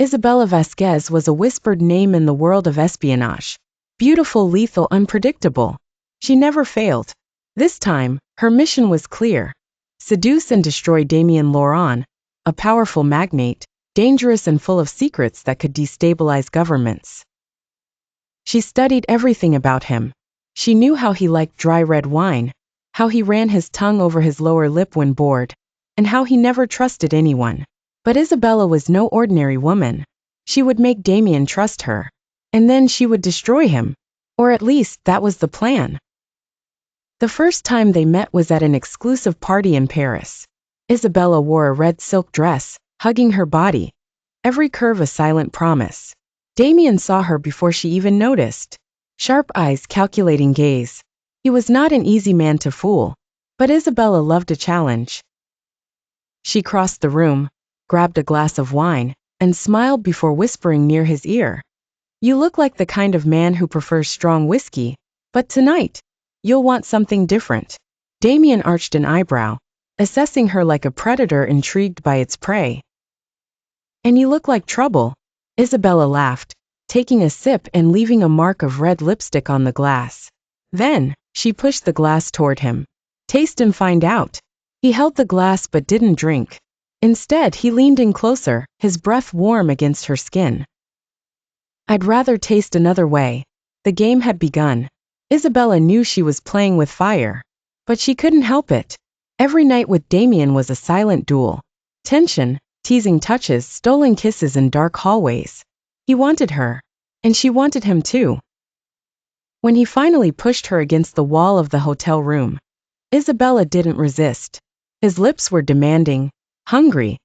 Isabella Vasquez was a whispered name in the world of espionage. Beautiful, lethal, unpredictable. She never failed. This time, her mission was clear. Seduce and destroy Damian Laurent, a powerful magnate, dangerous and full of secrets that could destabilize governments. She studied everything about him. She knew how he liked dry red wine, how he ran his tongue over his lower lip when bored, and how he never trusted anyone. But Isabella was no ordinary woman. She would make Damian trust her, and then she would destroy him. Or at least that was the plan. The first time they met was at an exclusive party in Paris. Isabella wore a red silk dress, hugging her body, every curve a silent promise. Damian saw her before she even noticed. Sharp eyes, calculating gaze. He was not an easy man to fool, but Isabella loved a challenge. She crossed the room, grabbed a glass of wine, and smiled before whispering near his ear. "You look like the kind of man who prefers strong whiskey, but tonight, you'll want something different." Damian arched an eyebrow, assessing her like a predator intrigued by its prey. "And you look like trouble." Isabella laughed, taking a sip and leaving a mark of red lipstick on the glass. Then, she pushed the glass toward him. "Taste and find out." He held the glass but didn't drink. Instead, he leaned in closer, his breath warm against her skin. "I'd rather taste another way." The game had begun. Isabella knew she was playing with fire, but she couldn't help it. Every night with Damian was a silent duel. Tension, teasing touches, stolen kisses in dark hallways. He wanted her, and she wanted him too. When he finally pushed her against the wall of the hotel room, Isabella didn't resist. His lips were demanding, hungry,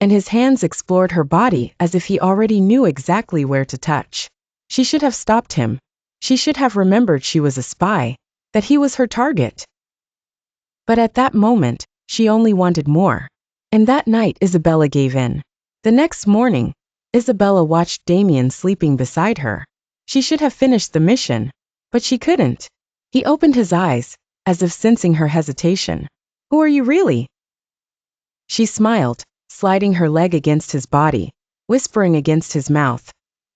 and his hands explored her body as if he already knew exactly where to touch. She should have stopped him. She should have remembered she was a spy, that he was her target. But at that moment, she only wanted more. And that night Isabella gave in. The next morning, Isabella watched Damian sleeping beside her. She should have finished the mission, but she couldn't. He opened his eyes, as if sensing her hesitation. "Who are you really?" She smiled, sliding her leg against his body, whispering against his mouth.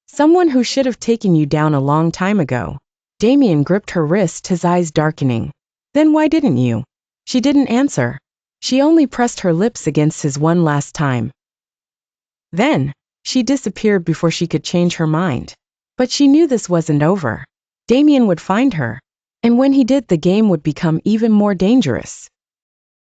"Someone who should have taken you down a long time ago." Damian gripped her wrist, his eyes darkening. "Then why didn't you?" She didn't answer. She only pressed her lips against his one last time. Then, she disappeared before she could change her mind. But she knew this wasn't over. Damian would find her, and when he did, the game would become even more dangerous.